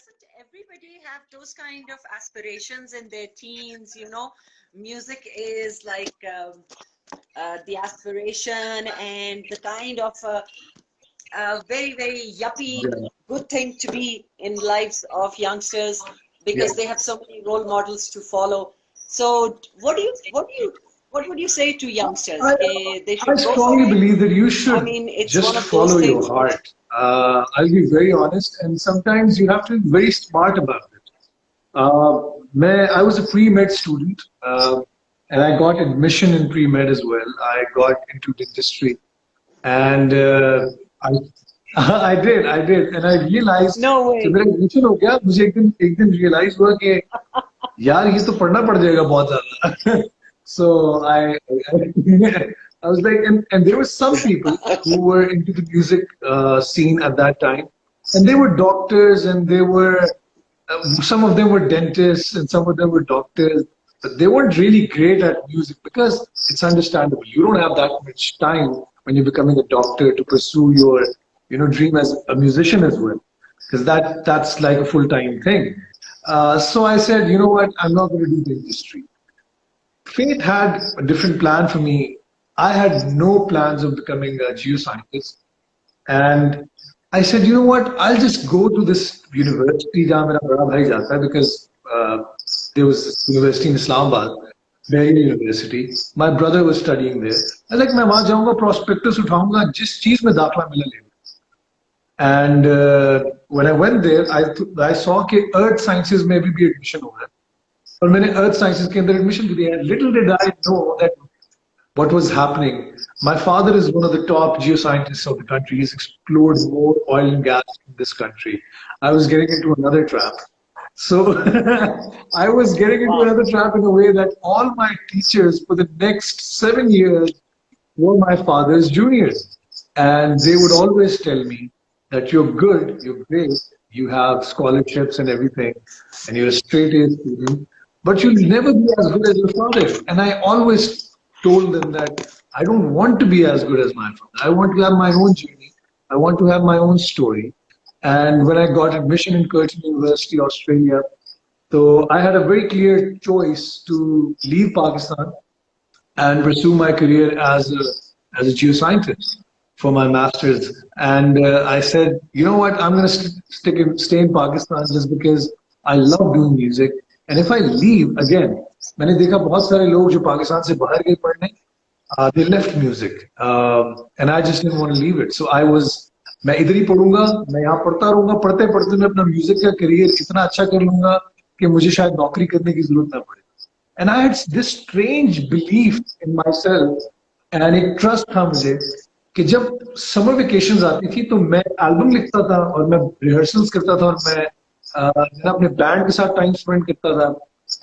doesn't everybody have those kind of aspirations in their teens? You know, music is like the aspiration and the kind of very, very yuppie Yeah. good thing to be in lives of youngsters Yeah. because they have so many role models to follow. So what would you say to youngsters? I, They I should go for strongly it. believe that you I should mean, it's one just of those follow your things which, heart. I'll be very honest, and sometimes you have to be very smart about it. I was a pre-med student, and I got admission in pre-med as well. I got into dentistry, and I, I did, and I realized no कि way. मेरा admission हो गया. मुझे एक दिन realize हुआ कि यार ये तो पढ़ना पड़ जाएगा बहुत ज्यादा. So I was like, and there were some people who were into the music scene at that time, and they were doctors, and they were some of them were dentists, and some of them were doctors, but they weren't really great at music because it's understandable. You don't have that much time when you're becoming a doctor to pursue your, dream as a musician as well, because that's like a full-time thing. So I said, you know what, I'm not going to do dentistry. Fate had a different plan for me. I had no plans of becoming a geoscientist. And I said, you know what? I'll just go to this university जहाँ मेरा बड़ा भाई जाता है because there was this university in Islamabad, Bahia University. My brother was studying there. I was like, मैं वहाँ जाऊँगा, prospectus उठाऊँगा, जिस चीज में दाखला मिला लेगा. And when I went there, I saw कि earth sciences में भी admission हो रहा है. और मैंने earth sciences के अंदर admission भी दिया. Little did I know that what was happening. My father is one of the top geoscientists of the country. He's explored more oil and gas in this country. I was getting into another trap. So I was getting into Wow. another trap in a way that all my teachers for the next 7 years were my father's juniors. And they would always tell me that you're good, you're great, you have scholarships and everything, and you're a straight A student, but you'll never be as good as your father. And I always told them that I don't want to be as good as my father. I want to have my own journey. I want to have my own story. And when I got admission in Curtin University, Australia, so I had a very clear choice to leave Pakistan and pursue my career as a geoscientist for my masters. And I said, you know what, I'm going to stay in Pakistan just because I love doing music. And if I leave again, मैंने देखा बहुत सारे लोग जो पाकिस्तान से बाहर गए पढ़ने, they left music, and I just didn't want to leave it. So मैं इधर ही पढ़ूंगा, मैं यहाँ पढ़ता रहूंगा, पढ़ते पढ़ते मैं अपना म्यूजिक का करियर इतना अच्छा कर लूंगा कि मुझे शायद नौकरी करने की जरूरत ना पड़े. And I had this strange belief in myself, and एक ट्रस्ट था मुझे कि जब समर वेकेशंस आती थी तो मैं एल्बम लिखता था और मैं रिहर्सल्स करता था और मैं अपने बैंड के साथ टाइम स्पेंड करता था.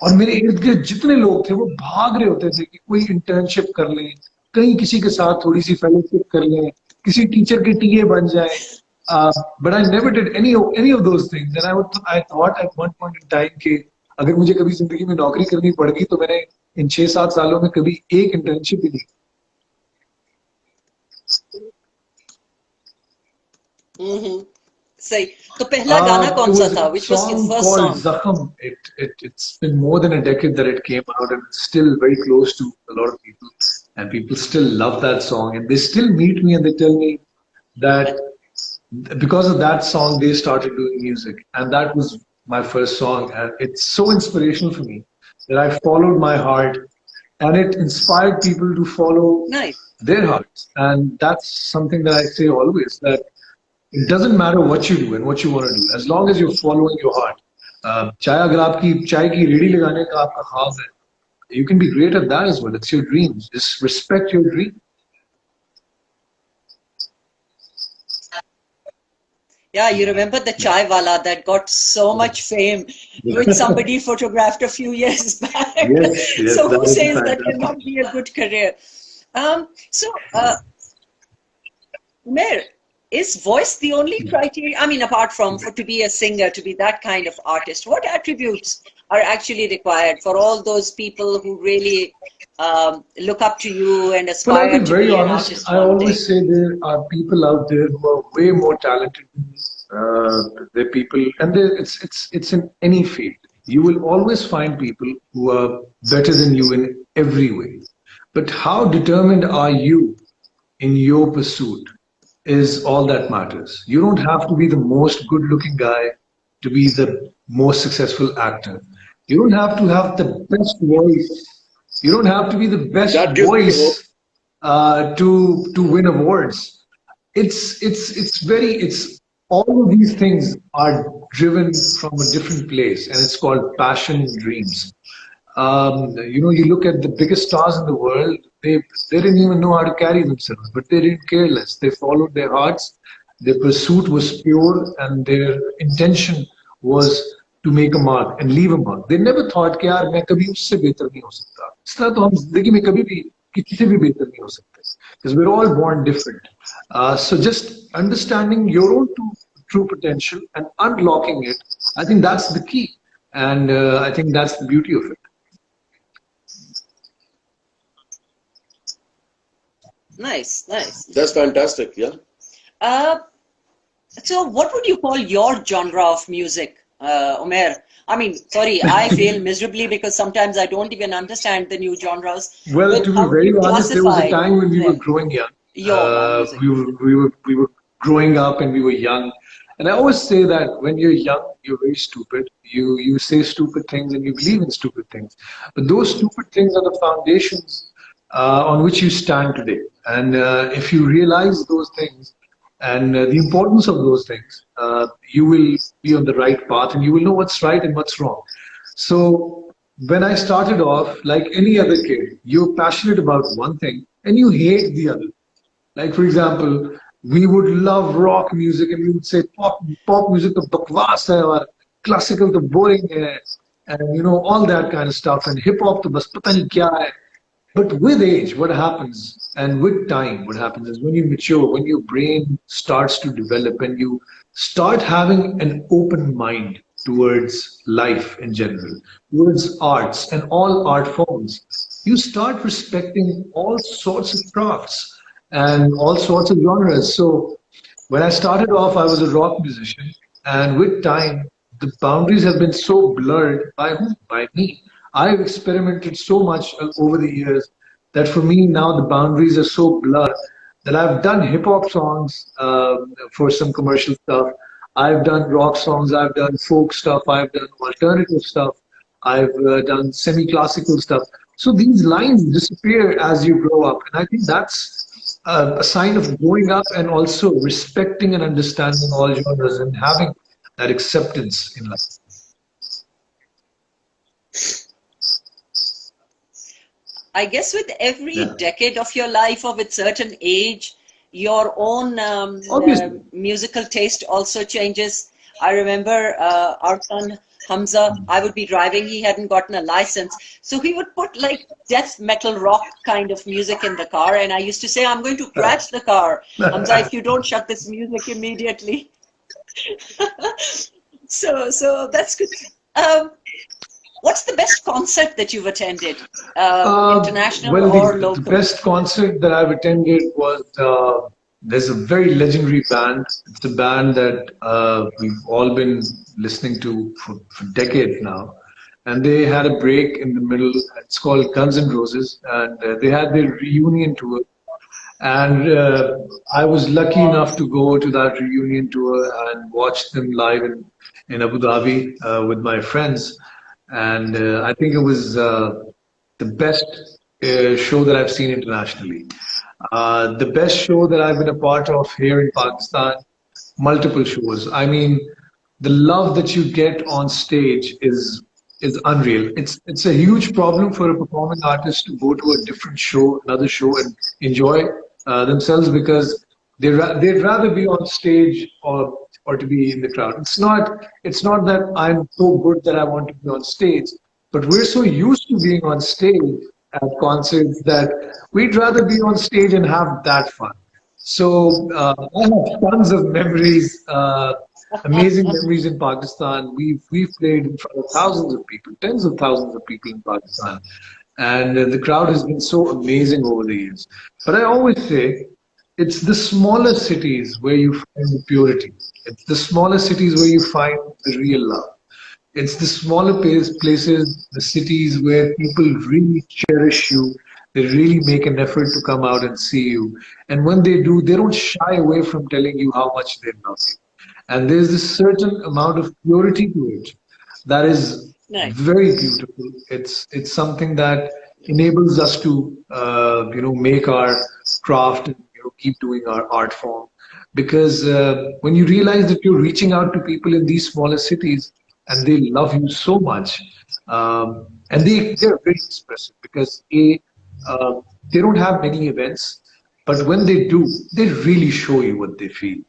और मेरे इर्द गिर्द जितने लोग थे वो भाग रहे होते थे कि कोई इंटर्नशिप कर लें, कहीं किसी के साथ थोड़ी सी फेलोशिप कर लें, किसी टीचर के टीए बन जाए. But I never did any of those things. And I thought at one point in time कि अगर मुझे कभी जिंदगी में नौकरी करनी पड़ेगी तो मैंने इन 6-7 सालों में कभी एक इंटर्नशिप भी नहीं. सही. तो पहला गाना कौन सा था? Which was your first song? Zakham. It's been more than a decade that it came out, and it's still very close to a lot of people, and people still love that song, and they still meet me and they tell me that because of that song they started doing music, and that was my first song, and it's so inspirational for me that I followed my heart, and it inspired people to follow their hearts. And that's something that I say always, that it doesn't matter what you do and what you want to do, as long as you're following your heart. चाहे अगर आपकी चाय की ready लगाने का आपका ख्वाब है, you can be great at that as well. It's your dreams. Just respect your dream. Yeah, you remember the chai wala that got so much fame, which somebody photographed a few years back. Yes, So that who was says that fantastic. cannot be a good career? So, Umair, is voice the only criteria? I mean, apart from to be a singer, to be that kind of artist, what attributes are actually required for all those people who really look up to you and Well, aspire I'll be to very be an honest. artist I one day? always say there are people out there who are way more talented than me, They're people, and it's in any field. You will always find people who are better than you in every way. But how determined are you in your pursuit is all that matters. You don't have to be the most good-looking guy to be the most successful actor. You don't have to have the best voice. You don't have to be the best That gives me hope. voice to win awards. It's all of these things are driven from a different place, and it's called passion and dreams. You look at the biggest stars in the world, they didn't even know how to carry themselves, but they didn't care less. They followed their hearts. Their pursuit was pure, and their intention was to make a mark and leave a mark. They never thought कि यार मैं कभी उससे बेहतर नहीं हो सकता. इस तरह तो हम जिंदगी में कभी भी किसी से भी बेहतर नहीं हो सकते. Because we're all born different. So just understanding your own true potential and unlocking it, I think that's the key. And I think that's the beauty of it. Nice, nice. That's fantastic. Yeah. Uh, so what would you call your genre of music, Umair? I mean, sorry, I fail miserably because sometimes I don't even understand the new genres. Well, But to be how do very you honest, there was a classify time when we were them? growing young. Your music. We were growing up and we were young. And I always say that when you're young, you're very stupid. You say stupid things and you believe in stupid things. But those stupid things are the foundations on which you stand today. And if you realize those things and the importance of those things, you will be on the right path and you will know what's right and what's wrong. So when I started off, like any other kid, you're passionate about one thing and you hate the other. Like for example, we would love rock music and we would say pop music to bakwas hai or classical to boring hai, and all that kind of stuff, and hip hop to bas pata nahi kya hai. But with age, what happens, and with time, what happens is when you mature, when your brain starts to develop and you start having an open mind towards life in general, towards arts and all art forms, you start respecting all sorts of crafts and all sorts of genres. So when I started off, I was a rock musician, and with time, the boundaries have been so blurred by who? By me. I've experimented so much over the years that for me now the boundaries are so blurred that I've done hip hop songs for some commercial stuff. I've done rock songs. I've done folk stuff. I've done alternative stuff. I've done semi-classical stuff. So these lines disappear as you grow up, and I think that's a sign of growing up and also respecting and understanding all genres and having that acceptance in life. I guess with every Yeah. decade of your life or with certain age, your own Obviously. musical taste also changes. I remember our son Hamza, I would be driving, he hadn't gotten a license. So he would put like death metal rock kind of music in the car. And I used to say, I'm going to crash the car, Hamza, if you don't shut this music immediately. So that's good. What's the best concert that you've attended, international Well, or the local? best concert that I've attended was there's a very legendary band. It's a band that we've all been listening to for decades now. And they had a break in the middle. It's called Guns N' Roses. And they had their reunion tour. And I was lucky enough to go to that reunion tour and watch them live in Abu Dhabi with my friends. And I think it was the best show that I've seen internationally. The best show that I've been a part of here in Pakistan, multiple shows. I mean, the love that you get on stage is unreal. It's a huge problem for a performing artist to go to a different show, another show, and enjoy themselves because they'd rather be on stage or to be in the crowd. It's not that I'm so good that I want to be on stage, but we're so used to being on stage at concerts that we'd rather be on stage and have that fun. So I have tons of memories, amazing memories in Pakistan. We've played in front of thousands of people, tens of thousands of people in Pakistan, and the crowd has been so amazing over the years. But I always say it's the smaller cities where you find the purity. It's the smaller cities where you find the real love. It's the smaller places, the cities where people really cherish you. They really make an effort to come out and see you. And when they do, they don't shy away from telling you how much they love you. And there's this certain amount of purity to it that is Nice. very beautiful. It's something that enables us to make our craft and keep doing our art form. Because when you realize that you're reaching out to people in these smaller cities and they love you so much, and they're very expressive because they don't have many events, but when they do, they really show you what they feel.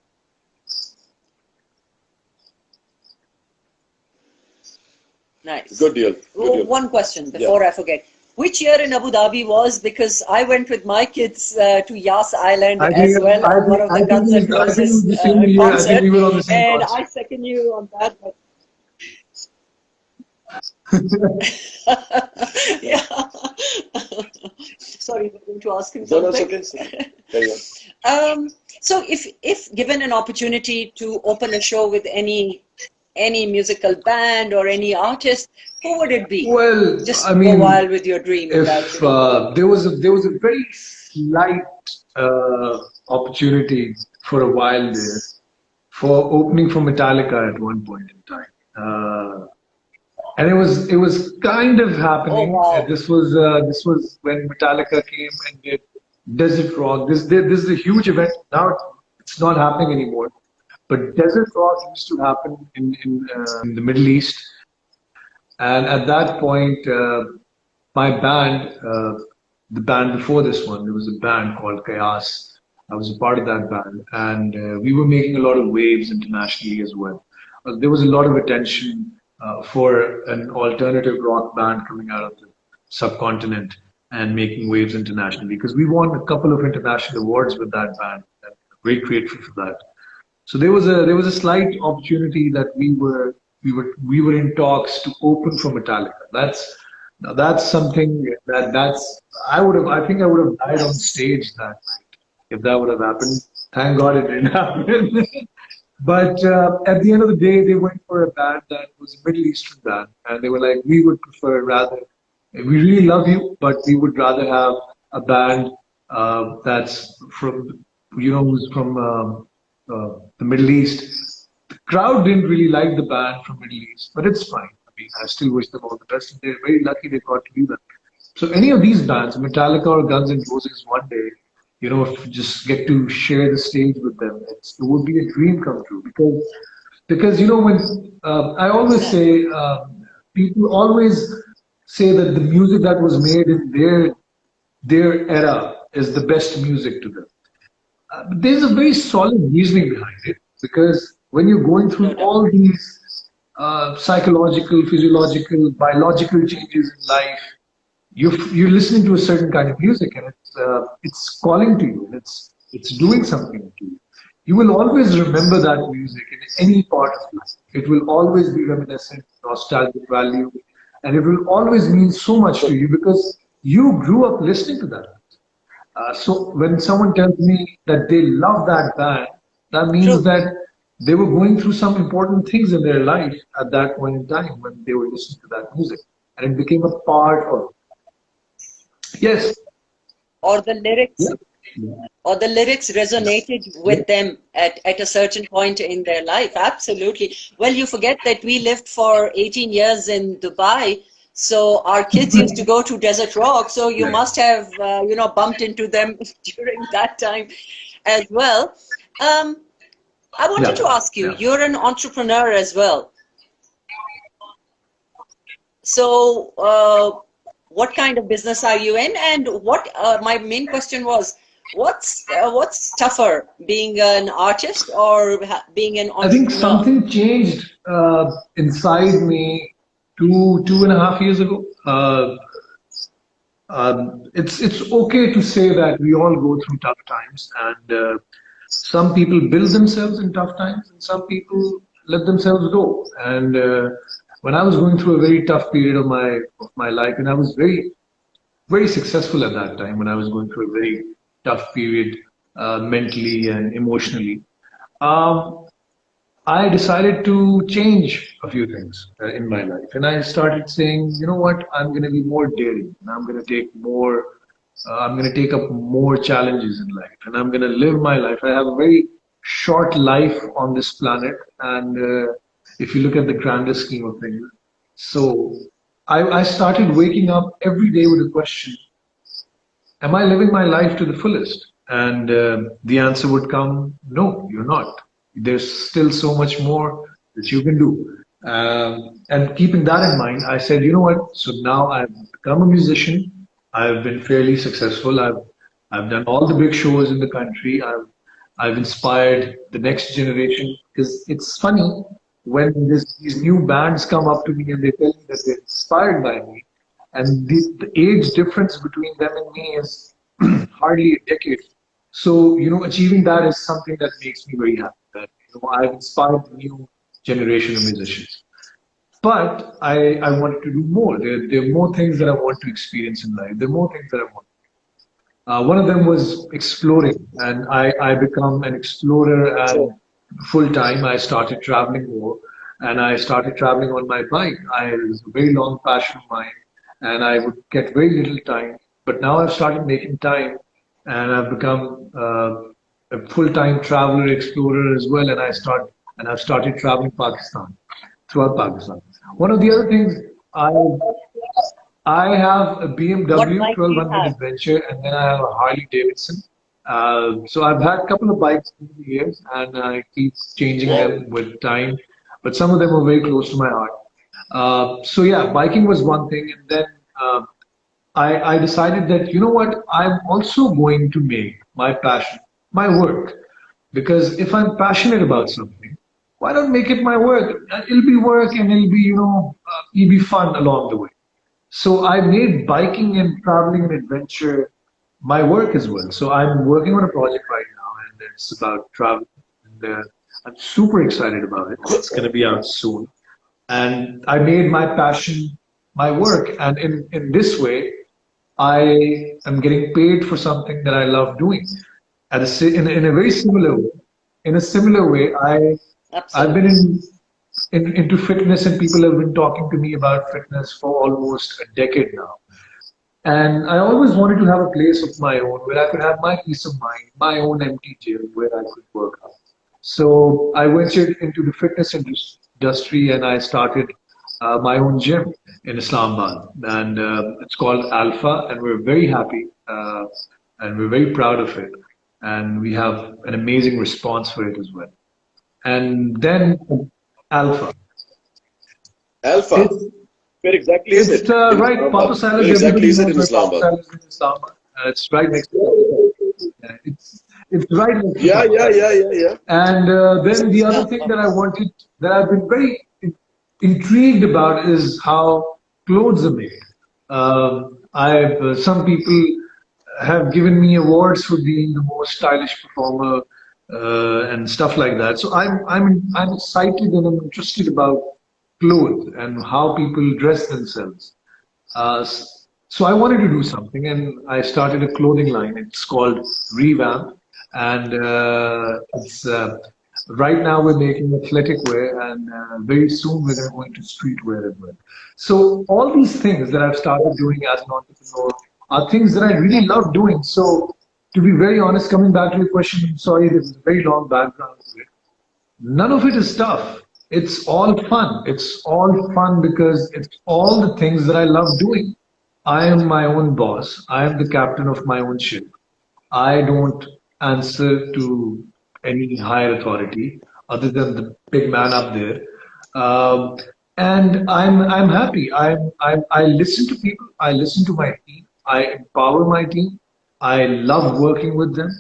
Nice. Good deal. Good Oh, deal. one question before I forget. Which year in Abu Dhabi was? Because I went with my kids to Yas Island as well on one of the Guns N' I think it was Roses the same year. I think concert, we were on the same and concert. I second you on that. But yeah. Sorry, I'm going to ask him No, no, it's something. okay. It's okay. There you go. So if given an opportunity to open a show with any musical band or any artist, who would it be? Well, Just I go mean, wild with your dream without, if there was a very slight opportunity for a while there for opening for Metallica at one point in time. And it was kind of Oh happening. wow. This was when Metallica came and did Desert Rock. This is a huge event. Now it's not happening anymore. But Desert Rock used to happen in the Middle East, and at that point, my band, the band before this one, there was a band called Kayas. I was a part of that band, and we were making a lot of waves internationally as well. There was a lot of attention for an alternative rock band coming out of the subcontinent and making waves internationally because we won a couple of international awards with that band. And very grateful for that. So there was a slight opportunity that we were in talks to open for Metallica. That's something that's I think I would have died on Nice. stage that night if that would have happened. Thank God it didn't happen. But at the end of the day, they went for a band that was a Middle Eastern band, and they were like, we would prefer rather, we really love you, but we would rather have a band that's from, who's from the Middle East. The crowd didn't really like the band from Middle East, but it's fine. I mean, I still wish them all the best, and they're very lucky they got to do that. So any of these bands, Metallica or Guns N' Roses, one day, if you just get to share the stage with them, it would be a dream come true. Because when I always Nice. say, people always say that the music that was made in their era is the best music to them. There's a very solid reasoning behind it because when you're going through No doubt. all these psychological, physiological, biological changes in life, you're listening to a certain kind of music and it's calling to you and it's doing something to you. You will always remember that music in any part of life. It will always be reminiscent, nostalgic value, and it will always mean so much to you because you grew up listening to that. So when someone tells me that they love that band, that means True. that they were going through some important things in their life at that point in time when they were listening to that music, and it became a part of. Yes, Or the lyrics, yeah, yeah, or the lyrics yeah, resonated yeah. with them at a certain point in their life. Absolutely. Well, you forget that we lived for 18 years in Dubai. So our kids used to go to Desert Rock. So you Right. must have, bumped into them during that time as well. Um, I wanted to Yeah, ask you, yeah. you're an entrepreneur as well. So, what kind of business are you in? And what my main question was, what's tougher, being an artist or being an I think entrepreneur? something changed inside me 2.5 years ago. It's okay to say that we all go through tough times, and some people build themselves in tough times, and some people let themselves go. And when I was going through a very tough period of my life, and I was very successful at that time when I was going through a very tough period mentally and emotionally. Um, I decided to change a few things in my life. And I started saying, you know what, I'm going to be more daring. And I'm going to take more, I'm going to take up more challenges in life. And I'm going to live my life. I have a very short life on this planet. And if you look at the grander scheme of things, so I started waking up every day with a question: am I living my life to the fullest? And the answer would come, no, you're not. There's still so much more that you can do. And keeping that in mind, I said, you know what? So now I've become a musician. I've been fairly successful. I've done all the big shows in the country. I've inspired the next generation. Because it's funny when these new bands come up to me and they tell me that they're inspired by me, and the age difference between them and me is hardly a decade. So, you know, achieving that is something that makes me very happy. That, you know, I've inspired the new generation of musicians. But I wanted to do more. There are more things that I want to experience in life. There are more things that I want. One of them was exploring, and I become an explorer. And full time, I started traveling more, and I started traveling on my bike. It was a very long passion of mine, and I would get very little time. But now I've started making time, and I've become a full-time traveler, explorer as well. And I've started traveling Pakistan, throughout Pakistan. One of the other things I I have a What BMW bike do you 1200 have? Adventure, and then I have a Harley Davidson. So I've had a couple of bikes over the years, and I keep changing Wow. them with time. But some of them are very close to my heart. So yeah, biking was one thing, and then I decided that, you know what, I'm also going to make my passion my work. Because if I'm passionate about something, why not make it my work? It'll be work, and it'll be, it'll be fun along the way. So I made biking and traveling and adventure my work as well. So I'm working on a project right now, and it's about travel. And I'm super excited about it. It's going to be out soon. And I made my passion my work. And in this way, I am getting paid for something that I love doing. In a very similar way, in a similar way, I've been Absolutely. into fitness, and people have been talking to me about fitness for almost a decade now. And I always wanted to have a place of my own where I could have my peace of mind, my own empty gym where I could work out. So I ventured into the fitness industry, and I started my own gym in Islamabad. And it's called Alpha, and we're very happy and we're very proud of it. And we have an amazing response for it as well. And then Alpha. Alpha. It's Where exactly is It's it in right, Papa Islamabad? Salas. Where exactly Everybody is it knows in where Papa Islamabad? Salas is in Islamabad. It's right next to Papa. Yeah, it's right next to Yeah, Papa yeah, Salas. yeah, yeah, yeah. And then the other thing that I wanted, that I've been very intrigued about, is how clothes are made. I've Some people have given me awards for being the most stylish performer and stuff like that. So I'm excited and I'm interested about clothes and how people dress themselves. So I wanted to do something, and I started a clothing line. It's called Revamp, and it's right now we're making athletic wear, and very soon we're going to go into streetwear as well. So all these things that I've started doing as an entrepreneur are things that I really love doing. So to be very honest, coming back to your question, I'm sorry, there's a very long background to it. None of it is tough. It's all fun. It's all fun because it's all the things that I love doing. I am my own boss. I am the captain of my own ship. I don't answer to any higher authority other than the big man up there. Um, and I'm happy. I listen to people. I listen to my team. I empower my team. I love working with them.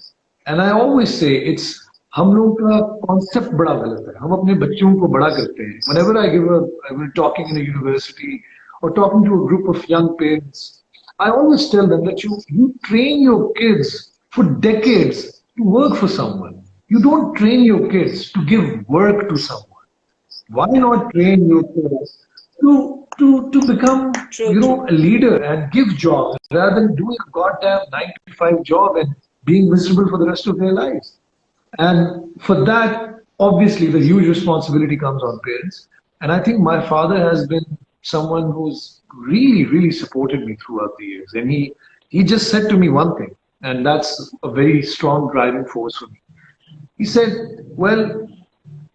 And I always say it's हम लोगों का concept बड़ा गलत है. हम अपने बच्चों को बड़ा करते हैं. Whenever I was talking in a university or talking to a group of young parents, I always tell them that you train your kids for decades to work for someone. You don't train your kids to give work to someone. Why not train your kids to become, True, true. a leader and give jobs rather than doing a goddamn 9 to 5 job and being miserable for the rest of their lives? And for that, obviously the huge responsibility comes on parents. And I think my father has been someone who's really, really supported me throughout the years. And he just said to me one thing, and that's a very strong driving force for me. He said, well,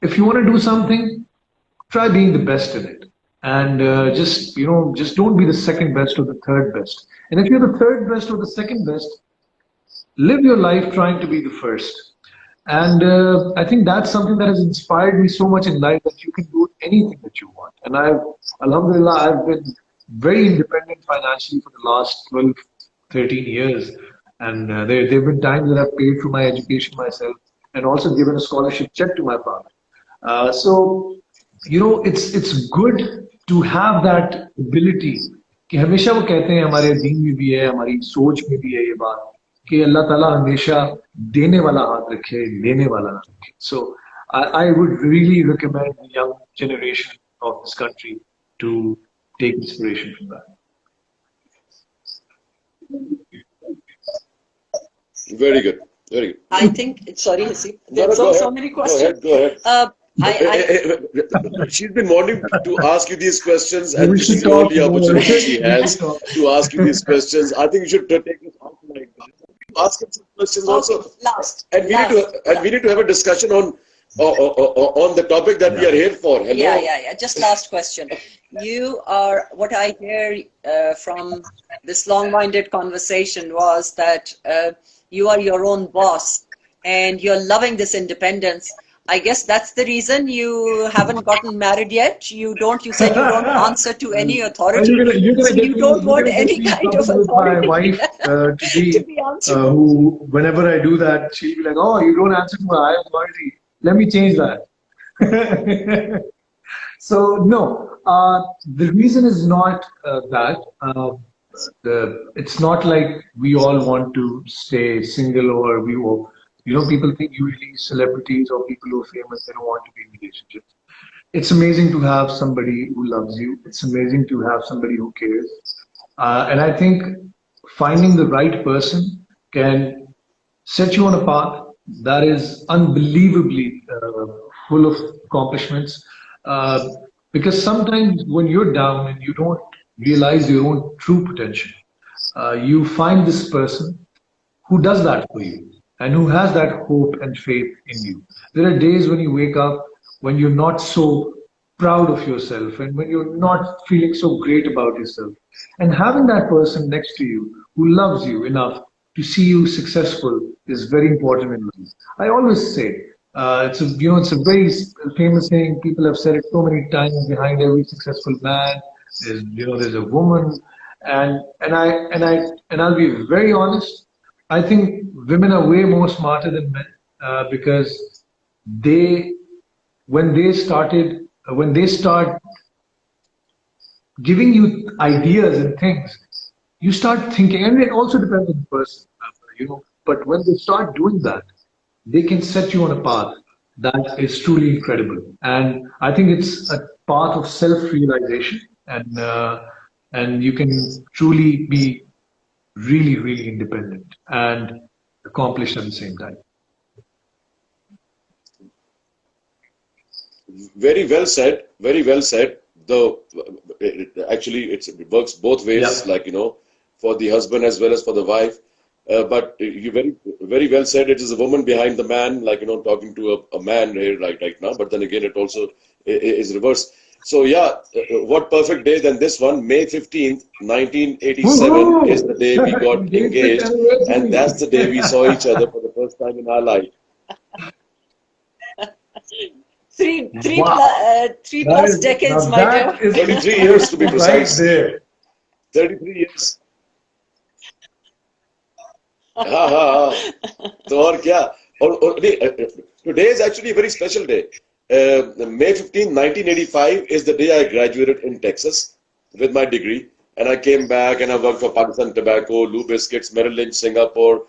if you want to do something, try being the best in it. And just don't be the second best or the third best. And if you're the third best or the second best, live your life trying to be the first. And I think that's something that has inspired me so much in life, that you can do anything that you want. And Alhamdulillah, I've been very independent financially for the last 12, 13 years. And there have been times that I've paid for my education myself and also given a scholarship check to my father. It's good to have that ability. कि हमेशा वो कहते हैं, हमारे दीन में भी है, हमारी सोच में भी है ये बात, कि अल्लाह ताला हमेशा देने वाला हाथ रखे, लेने वाला ना रखे. So I would really recommend the young generation of this country to take inspiration from that. Very good. Very good. I think, sorry, Hasib, No, there's go so ahead. many Go questions. ahead. Go ahead. I She's been wanting to ask you these questions, and We this should is the talk only more. opportunity she We has should talk. to ask you these questions. I think you should take this off like that. Ask him some questions also, okay, last. and we need to have a discussion on the topic that we are here for. Hello. Yeah. Just last question. You are, what I hear from this long-winded conversation was that you are your own boss and you're loving this independence. I guess that's the reason you haven't gotten married yet. You said you don't answer to any authority. So you don't want any kind of with my authority wife to to be be answerable. who, whenever I do that, she'll be like, "Oh, you don't answer to my high authority. Let me change that." So no, the reason is not that. It's not like we all want to stay single, or we will. People think usually celebrities or people who are famous, they don't want to be in relationships. It's amazing to have somebody who loves you. It's amazing to have somebody who cares. And I think finding the right person can set you on a path that is unbelievably full of accomplishments. Because sometimes when you're down and you don't realize your own true potential, you find this person who does that for you and who has that hope and faith in you. There are days when you wake up when you're not so proud of yourself and when you're not feeling so great about yourself. And having that person next to you who loves you enough to see you successful is very important in life. I always say, it's a very famous saying. People have said it so many times. Behind every successful man, there's a woman, and I'll be very honest. I think women are way more smarter than men because when they start giving you ideas and things, you start thinking, and it also depends on the person, But when they start doing that, they can set you on a path that is truly incredible. And I think it's a path of self-realization, and you can truly be really, really independent and accomplished at the same time. Very well said. Very well said. Though actually, it works both ways. Yeah. Like for the husband as well as for the wife. But you very well said. It is a woman behind the man. Like talking to a man here right now. But then again, it also is reversed. So yeah, what perfect day than this one? May 15th, 1987 Woohoo! is the day we got engaged, and that's the day we saw each other for the first time in our life. Three Wow. plus decades, my dear. 33 years to be precise. Right there. 33 years. हाँ. तो और क्या? और today is actually a very special day. May 15, 1985 is the day I graduated in Texas with my degree, and I came back and I worked for Pakistan Tobacco, Lou Biscuits, Merrill Lynch, Singapore,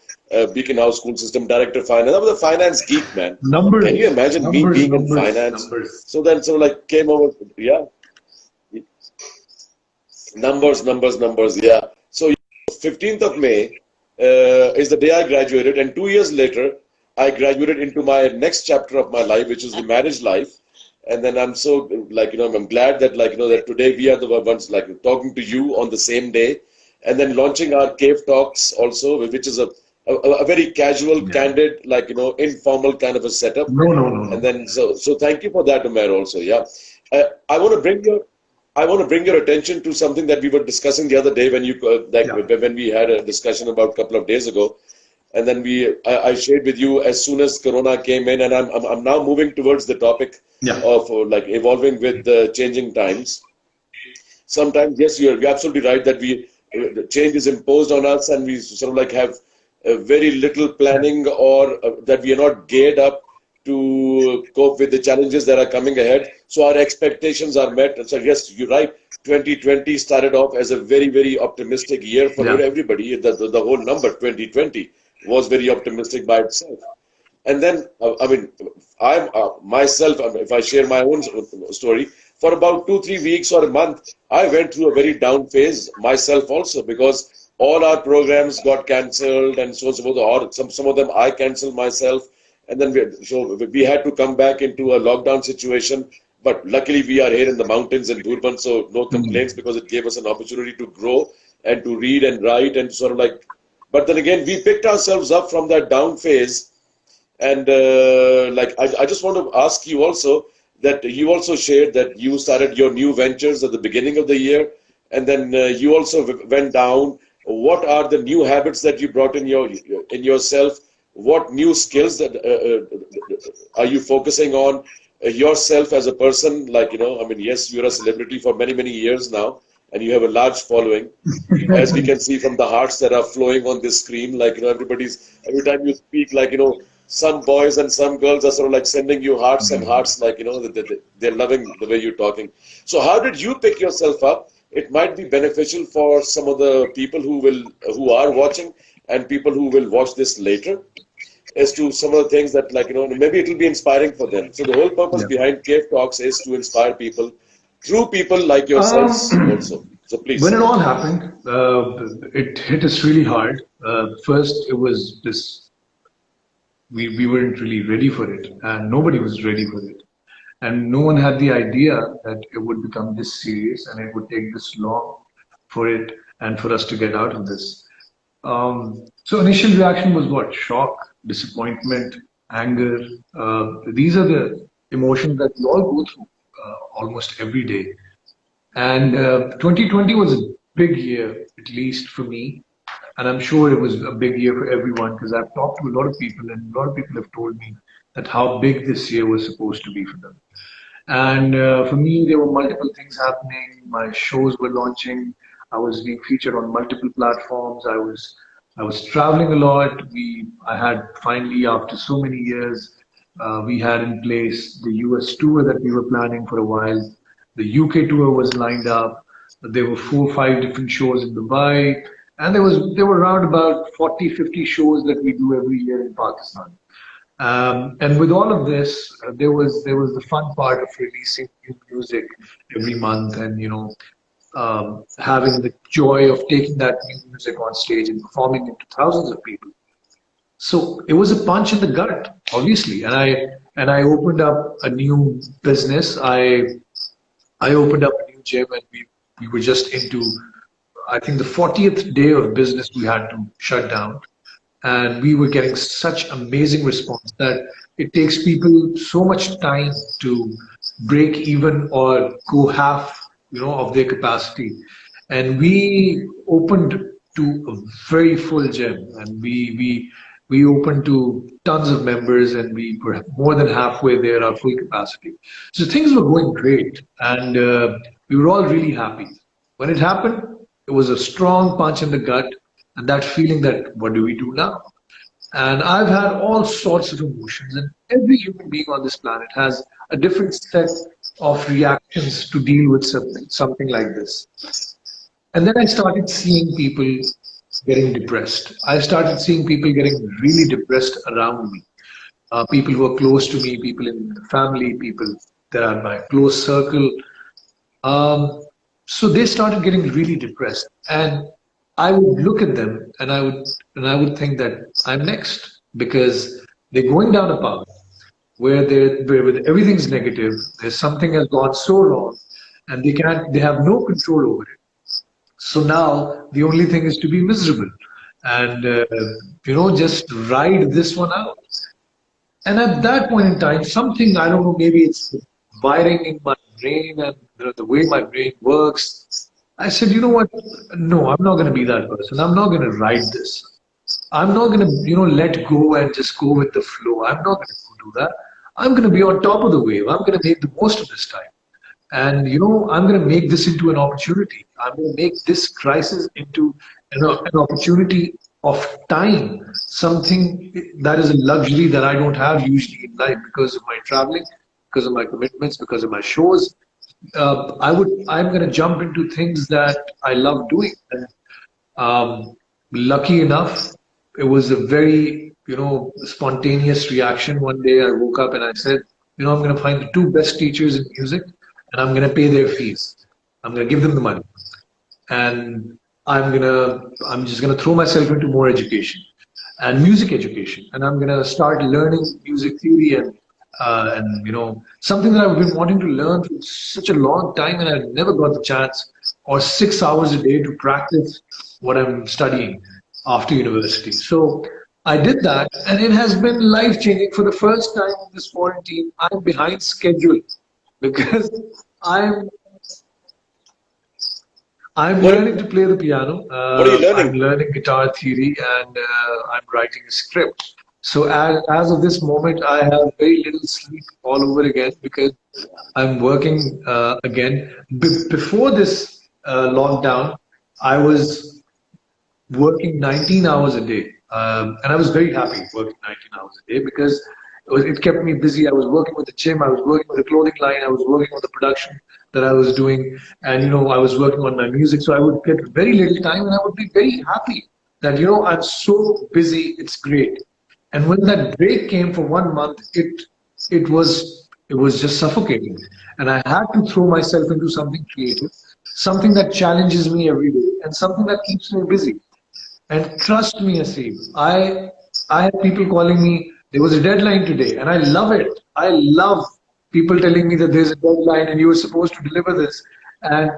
Beacon House School System Director of Finance. I was a finance geek, man. Numbers. Can you imagine me being in finance? Numbers. So like came over, yeah. Numbers, yeah. So 15th of May is the day I graduated, and 2 years later, I graduated into my next chapter of my life, which is the marriage life. And then I'm so I'm glad that that today we are the ones talking to you on the same day, and then launching our Cave Talks also, which is a very casual, candid, informal kind of a setup. No. And then so thank you for that, Umair, also. Yeah, I want to bring your attention to something that we were discussing the other day when when we had a discussion about a couple of days ago. And then I shared with you as soon as Corona came in, and I'm now moving towards the topic of evolving with the changing times. Sometimes, yes, you're absolutely right that the change is imposed on us, and we sort of have very little planning, or that we are not geared up to cope with the challenges that are coming ahead. So our expectations are met. And so yes, you're right. 2020 started off as a very, very optimistic year for everybody. The whole number 2020 was very optimistic by itself. And then, I'm myself, if I share my own story, for about 2-3 weeks or a month, I went through a very down phase myself also, because all our programs got cancelled and so on, so forth, or some of them I cancelled myself. And then we had to come back into a lockdown situation. But luckily, we are here in the mountains in Durban, so no complaints, because it gave us an opportunity to grow and to read and write and sort of But then again, we picked ourselves up from that down phase. And I just want to ask you also that you also shared that you started your new ventures at the beginning of the year, and then you also went down. What are the new habits that you brought in yourself? What new skills that are you focusing on yourself as a person? Yes, you're a celebrity for many, many years now, and you have a large following, as we can see from the hearts that are flowing on this screen. Every time you speak, some boys and some girls are sort of sending you hearts and hearts, they're loving the way you're talking. So how did you pick yourself up? It might be beneficial for some of the people who are watching and people who will watch this later, as to some of the things that maybe it will be inspiring for them. So the whole purpose behind Cave Talks is to inspire people through people like yourselves also. So please. When it all happened, it hit us really hard. First, it was this. We weren't really ready for it, and nobody was ready for it. And no one had the idea that it would become this serious and it would take this long for it and for us to get out of this. So initial reaction was what? Shock, disappointment, anger. These are the emotions that we all go through almost every day. And 2020 was a big year, at least for me. And I'm sure it was a big year for everyone, because I've talked to a lot of people, and a lot of people have told me that how big this year was supposed to be for them. And for me, there were multiple things happening. My shows were launching. I was being featured on multiple platforms. I was traveling a lot. I had finally, after so many years, we had in place the US tour that we were planning for a while. The UK tour was lined up. There were 4 or 5 different shows in Dubai. And there were around about 40, 50 shows that we do every year in Pakistan. And with all of this, there was the fun part of releasing new music every month, and having the joy of taking that new music on stage and performing it to thousands of people. So it was a punch in the gut, obviously. And I opened up a new business. I opened up a new gym, and we were just into, I think, the 40th day of business we had to shut down. And we were getting such amazing response that it takes people so much time to break even or go half, of their capacity. And we opened to a very full gym, and we opened to tons of members, and we were more than halfway there, our full capacity. So things were going great, and we were all really happy. When it happened, it was a strong punch in the gut, and that feeling that, what do we do now? And I've had all sorts of emotions, and every human being on this planet has a different set of reactions to deal with something like this. And then I started seeing people getting depressed. I started seeing people getting really depressed around me. People who are close to me, people in the family, people that are my close circle. So they started getting really depressed, and I would look at them, and I would think that I'm next, because They're going down a path where everything's negative. There's something has gone so wrong, and they have no control over it. So now the only thing is to be miserable, and just ride this one out. And at that point in time, something, I don't know, maybe it's the wiring in my brain and the way my brain works. I said, you know what? No, I'm not going to be that person. I'm not going to ride this. I'm not going to, let go and just go with the flow. I'm not going to do that. I'm going to be on top of the wave. I'm going to make the most of this time. And, I'm going to make this into an opportunity. I'm going to make this crisis into an opportunity of time, something that is a luxury that I don't have usually in life because of my traveling, because of my commitments, because of my shows. I'm going to jump into things that I love doing. And lucky enough, it was a very, spontaneous reaction. One day I woke up and I said, I'm going to find the two best teachers in music and I'm going to pay their fees. I'm going to give them the money. And I'm just going to throw myself into more education and music education. And I'm going to start learning music theory and something that I've been wanting to learn for such a long time and I never got the chance, or 6 hours a day to practice what I'm studying after university. So I did that and it has been life changing. For the first time in this quarantine, I'm behind schedule because I'm learning to play the piano. What are you learning? I'm learning guitar theory and I'm writing a script. So as of this moment, I have very little sleep all over again because I'm working again. Before this lockdown, I was working 19 hours a day. And I was very happy working 19 hours a day because it kept me busy. I was working with the gym, I was working with the clothing line, I was working on the production that I was doing, and I was working on my music. So I would get very little time and I would be very happy that I'm so busy, it's great. And when that break came for 1 month, it was just suffocating. And I had to throw myself into something creative, something that challenges me every day, and something that keeps me busy. And trust me, Aseem, I had people calling me, there was a deadline today, and I love it. I love people telling me that there's a deadline and you were supposed to deliver this. And,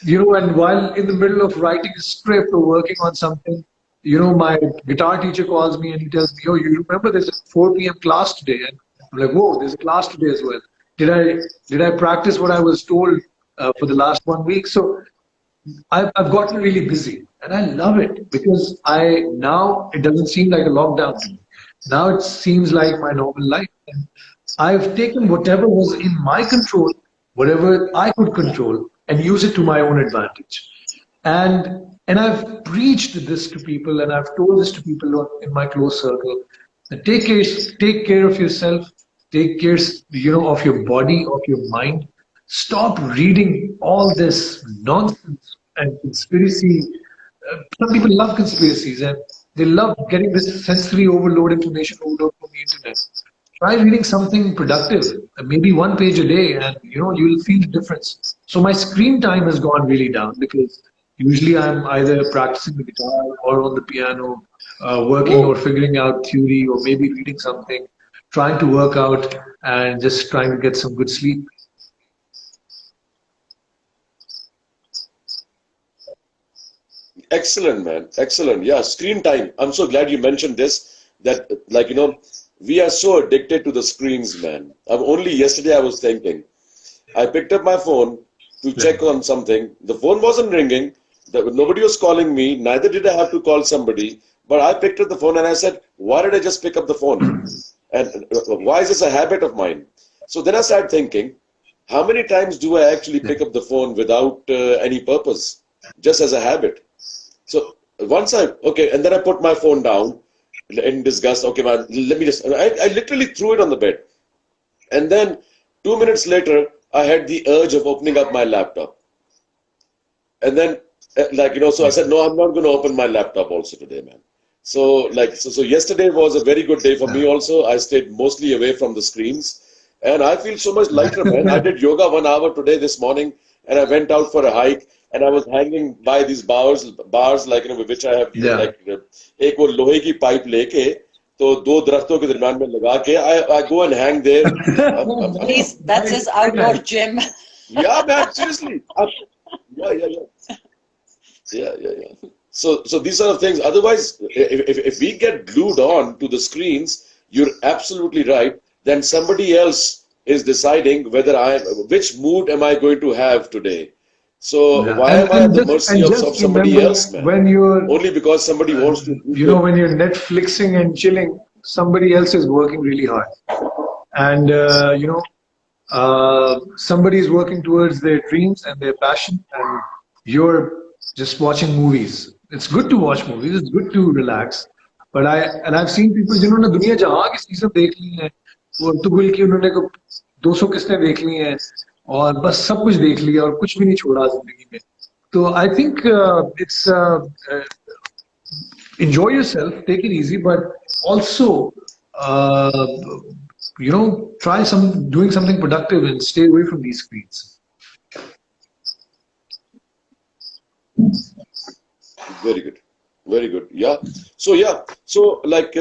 and while in the middle of writing a script or working on something, my guitar teacher calls me and he tells me, oh, you remember there's a 4 p.m. class today? And I'm like, whoa, there's a class today as well. Did I practice what I was told for the last 1 week? So I've gotten really busy and I love it because now it doesn't seem like a lockdown to me. Now it seems like my normal life. And I've taken whatever was in my control, whatever I could control, and use it to my own advantage. And I've preached this to people and I've told this to people in my close circle. Take care of yourself, take care of your body, of your mind. Stop reading all this nonsense and conspiracy. Some people love conspiracies and they love getting this sensory information overload from the internet. Try reading something productive, maybe 1 page a day, and you'll feel the difference. So my screen time has gone really down because usually I'm either practicing the guitar or on the piano, working or figuring out theory or maybe reading something, trying to work out and just trying to get some good sleep. Excellent, man. Excellent. Yeah, screen time. I'm so glad you mentioned this, that we are so addicted to the screens, man. Only yesterday I was thinking, I picked up my phone to check on something. The phone wasn't ringing. Nobody was calling me. Neither did I have to call somebody. But I picked up the phone and I said, why did I just pick up the phone? And why is this a habit of mine? So then I started thinking, how many times do I actually pick up the phone without any purpose, just as a habit? So and then I put my phone down in disgust. Okay, man, let me just, I literally threw it on the bed. And then 2 minutes later, I had the urge of opening up my laptop. And then, so I said, no, I'm not going to open my laptop also today, man. So yesterday was a very good day for me also. I stayed mostly away from the screens. And I feel so much lighter, man. I did yoga 1 hour today, this morning, and I went out for a hike. And I was hanging by these bars, with which I have, ek wo lohe ki pipe leke, तो 2 दरख्तों के दरमियान में लगा के I go and hang there. Please, that's his outdoor gym. Yeah, man, seriously. Yeah. So these sort of things. Otherwise, if we get glued on to the screens, you're absolutely right. Then somebody else is deciding which mood am I going to have today. So why am I at the mercy of somebody else, man? When you're Only because somebody wants to. when you're Netflixing and chilling, somebody else is working really hard, and somebody is working towards their dreams and their passion, and you're just watching movies. It's good to watch movies. It's good to relax. But I've seen people जिन्होंने दुनिया जहाँ की चीजें देख ली हैं, और तुगल की उन्होंने 200 किस्में देख ली हैं, और बस सब कुछ देख लिया और कुछ भी नहीं छोड़ा जिंदगी में. तो I think it's enjoy yourself, take it easy, but also try doing something productive and stay away from these screens. Very good. Yeah. So like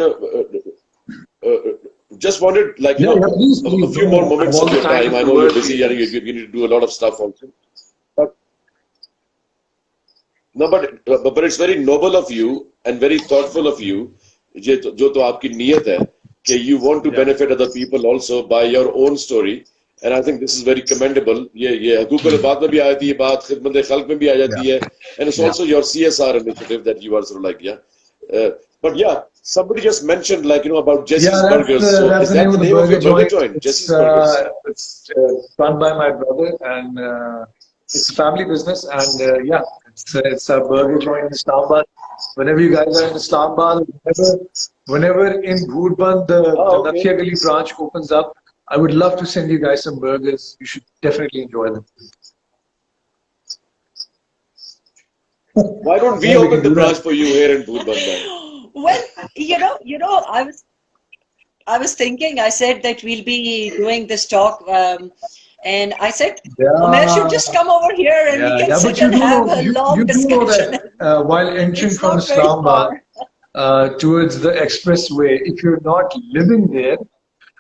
just wanted a few more moments of your time. I know you're busy and you need to do a lot of stuff also. But it's very noble of you and very thoughtful of you. जो तो आपकी नियत है कि you want to benefit other people also by your own story, and I think this is very commendable. ये हकूक़ अल-बात में भी आ जाती है बात, खिदमत खल्क़ में भी आ जाती है, and it's also your CSR initiative that you are sort of like but somebody just mentioned about Jesse's Burgers. So that's is that the name of your burger joint? Jesse's Burgers. It's run by my brother, and it's a family business, and it's a burger joint in Islamabad. Whenever you guys are in Islamabad, whenever in Bhoodband the Nakhia Gali branch opens up, I would love to send you guys some burgers. You should definitely enjoy them. Why don't we open the branch for you here in Bhoodband then? Well, I was thinking, I said that we'll be doing this talk, and I said, Umair should just come over here and we can sit and have a long discussion. You do know that while entering from Islamabad towards the expressway, if you're not living there,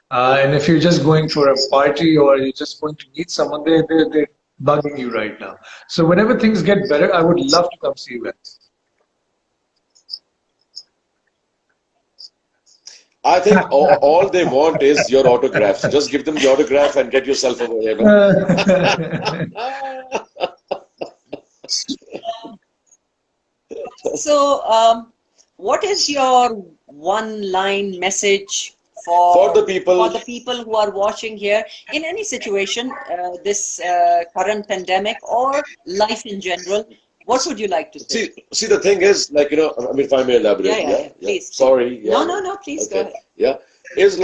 and if you're just going for a party or you're just going to meet someone, they're bugging you right now. So whenever things get better, I would love to come see you guys. I think all they want is your autograph. So just give them the autograph and get yourself over here. So, what is your one-line message for the people who are watching here in any situation, this current pandemic or life in general? What would you like to say? See, the thing is, if I may elaborate. Yeah, please. Sorry. Yeah. No, please go ahead. Yeah. It's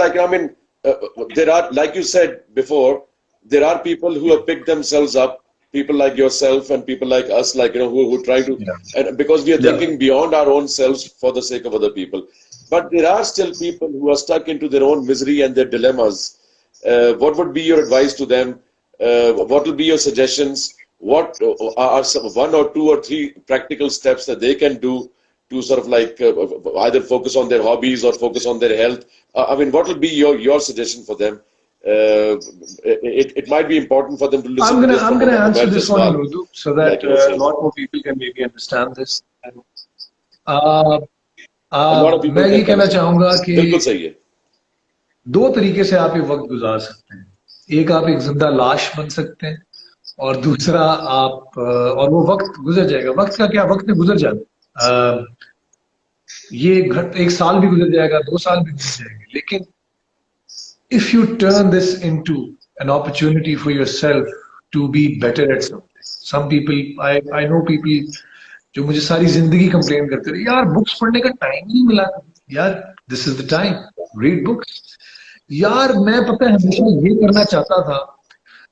there are, like you said before, there are people who have picked themselves up, people like yourself and people like us, who try to, and because we are thinking beyond our own selves for the sake of other people. But there are still people who are stuck into their own misery and their dilemmas. What would be your advice to them? What will be your suggestions? What are some 1 or 2 or 3 practical steps that they can do to sort of either focus on their hobbies or focus on their health? What will be your suggestion for them? It might be important for them to listen. I'm gonna answer this one in Urdu so that a lot more people can maybe understand this. मैं ये कहना चाहूँगा कि बिल्कुल सही है. 2 तरीके से आप ये वक्त गुजार सकते हैं. एक आप एक जिंदा लाश बन सकते हैं और दूसरा आप और वो वक्त गुजर जाएगा. वक्त का क्या, वक्त में गुजर जाना. ये 1 साल भी गुजर जाएगा, 2 साल भी गुजर जाएंगे, लेकिन if you turn this into an opportunity for yourself to be better at something. Some people, I know people जो मुझे सारी जिंदगी कंप्लेन करते रहे, यार बुक्स पढ़ने का टाइम नहीं मिला. यार this is the time, read books. यार मैं पता है हमेशा ये करना चाहता था,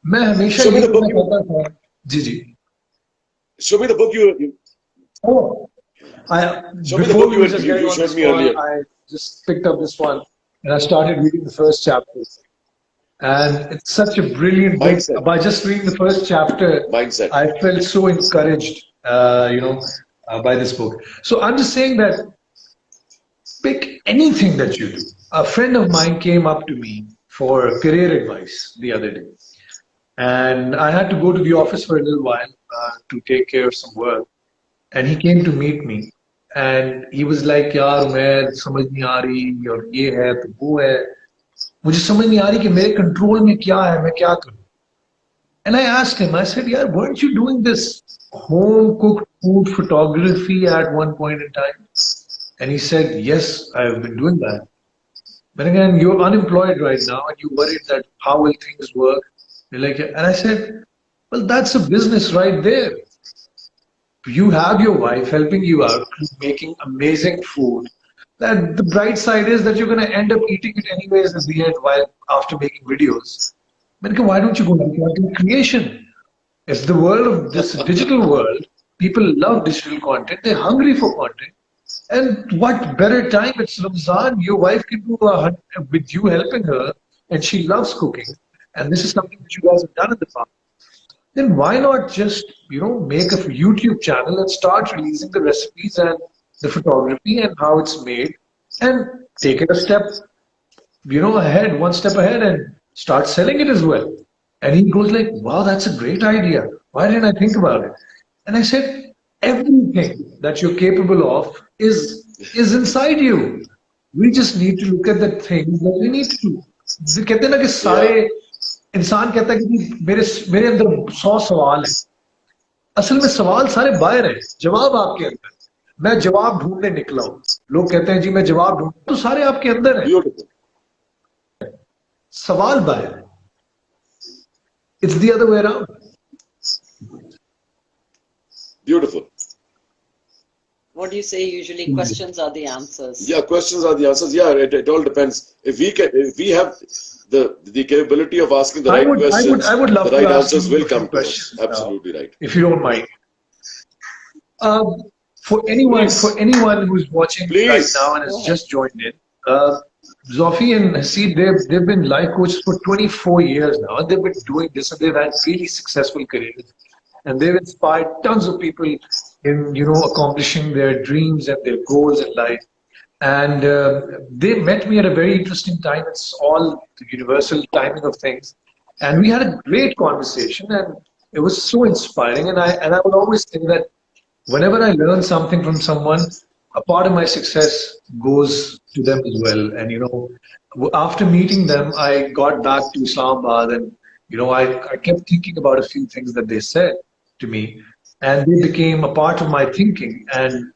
मैं हमेशा ये करना चाहता था. जी Show me the book you showed me earlier. I just picked up this one and I started reading the first chapter, and it's such a brilliant book. By just reading the first chapter, I felt so encouraged by this book. So I'm just saying that pick anything that you do. A friend of mine came up to me for career advice the other day, and I had to go to the office for a little while to take care of some work. And he came to meet me, and he was like, "यार मैं समझ नहीं आ रही और ये है तो वो है, मुझे समझ नहीं आ रही कि मेरे कंट्रोल में क्या है, मैं क्या करूं?" And I asked him, I said, "Yeah, weren't you doing this home cooked food photography at one point in time?" And he said, "Yes, I have been doing that." But again, you're unemployed right now and you're worried that how will things work. You're like, and I said, well, that's a business right there. You have your wife helping you out, making amazing food. That the bright side is that you're going to end up eating it anyways at the end while after making videos. But why don't you go into creation? It's the world of this digital world. People love digital content. They're hungry for content. And what better time? It's Ramzan. Your wife can do with you helping her, and she loves cooking. And this is something that you guys have done in the past. Then why not just make a YouTube channel and start releasing the recipes and the photography and how it's made, and take it a step ahead, one step ahead, and start selling it as well. And he goes like, wow, that's a great idea. Why didn't I think about it? And I said, everything that you're capable of is inside you. We just need to look at the things that we need to do. कहते हैं ना कि सारे इंसान कहता है कि मेरे अंदर 100 सवाल हैं. असल में सवाल सारे बाहर हैं, जवाब आपके अंदर. मैं जवाब ढूंढने निकला हूँ. लोग कहते हैं जी मैं जवाब ढूंढ, तो सारे आपके अंदर हैं. सवाल बाहर है. It's the other way around. Beautiful. What do you say usually? Questions are the answers. Yeah, questions are the answers. Yeah, it all depends. If we have the capability of asking the right questions, I would love the right to ask answers you will come to us. now, Absolutely right. if you don't mind. For anyone who's watching right now and has just joined in, Zofi and Haseeb, they've been life coaches for 24 years now, and they've been doing this, and they've had really successful careers, and they've inspired tons of people in accomplishing their dreams and their goals in life. And they met me at a very interesting time. It's all the universal timing of things, and we had a great conversation, and it was so inspiring. And I would always think that whenever I learn something from someone, a part of my success goes to them as well. And after meeting them, I got back to Islamabad, and I kept thinking about a few things that they said to me, and they became a part of my thinking. And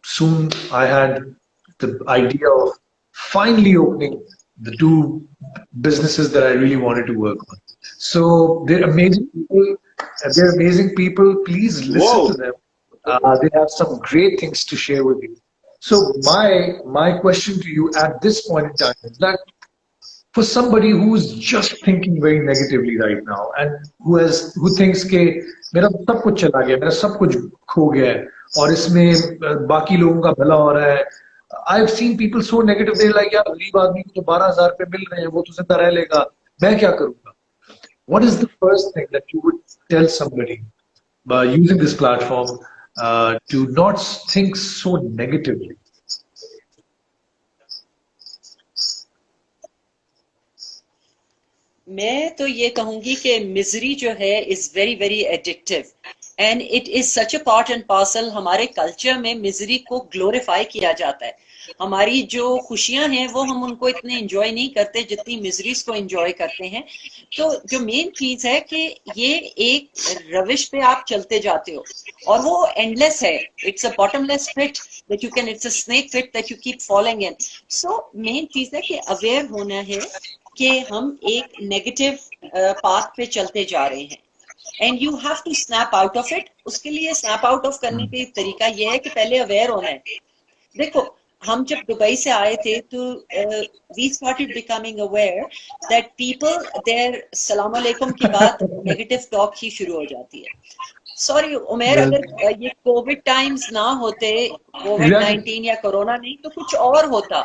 soon I had the idea of finally opening the 2 businesses that I really wanted to work on. So they're amazing people. Please listen to them. They have some great things to share with you. So my question to you at this point in time is that for somebody who's just thinking very negatively right now, and who thinks कि मेरा सब कुछ चला गया, मेरा सब कुछ खो गया है, और इसमें बाकी लोगों का भला हो रहा है. I've seen people so negative. They're like, यार गरीब आदमी को तो 12,000 रुपए मिल रहे हैं, वो तो जिंदा रह लेगा, मैं क्या करूँगा? What is the first thing that you would tell somebody by using this platform to not think so negatively? मैं तो ये कहूंगी कि मिजरी जो है is very very addictive and it is such a part and parcel. हमारे culture में misery को ग्लोरीफाई किया जाता है. हमारी जो खुशियां हैं वो हम उनको इतने एंजॉय नहीं करते जितनी मिजरीज को एंजॉय करते हैं. तो जो मेन चीज है कि ये एक रविश पे आप चलते जाते हो और वो एंडलेस है. It's a bottomless pit that you can, it's a snake pit that you keep falling in. So main चीज है कि अवेयर होना है कि हम एक नेगेटिव पाथ पे चलते जा रहे हैं and you have to snap out of it. उसके लिए स्नैप आउट ऑफ करने का तरीका ये है कि पहले अवेयर होना है. देखो हम जब दुबई से आए थे तो we started becoming aware that people there सलाम अलैकुम की बात नेगेटिव टॉक ही शुरू हो जाती है. सॉरी उमेर, अगर ये कोविड टाइम्स ना होते, कोविड-19 या कोरोना नहीं तो कुछ और होता.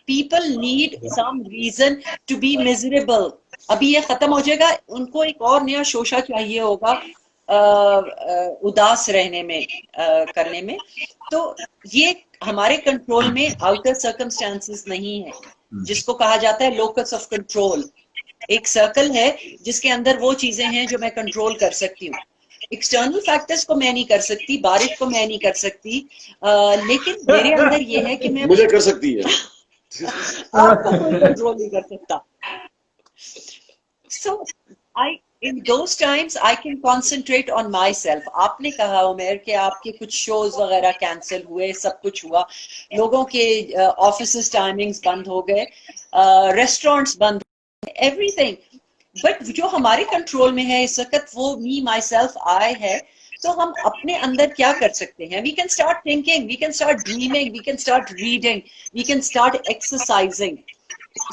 People need some reason to be miserable. अभी ये खत्म हो जाएगा, उनको एक और नया शोशा चाहिए होगा उदास रहने में करने में. तो ये हमारे कंट्रोल में आउटर सर्कमस्टांसेस नहीं है, जिसको कहा जाता है लोकस ऑफ कंट्रोल। एक सर्कल है जिसके अंदर वो चीजें हैं जो मैं कंट्रोल कर सकती हूँ। एक्सटर्नल फैक्टर्स को मैं नहीं कर सकती, बारिश को मैं नहीं कर सकती, लेकिन मेरे अंदर ये है कि मैं मुझे कर सकती है। आपको कोई कंट्रोल नहीं कर सकता। So in those times I can concentrate on myself. आपने कहा उमेर कि आपके कुछ शोज वगैरह कैंसिल हुए, सब कुछ हुआ, लोगों के ऑफिस टाइमिंग्स बंद हो गए, रेस्टोरेंट्स बंद, एवरीथिंग। बट जो हमारे कंट्रोल में है इस वक्त वो मी माई सेल्फ आई है। तो हम अपने अंदर क्या कर सकते हैं? We can start thinking, we can start dreaming, we can start reading, we can start exercising.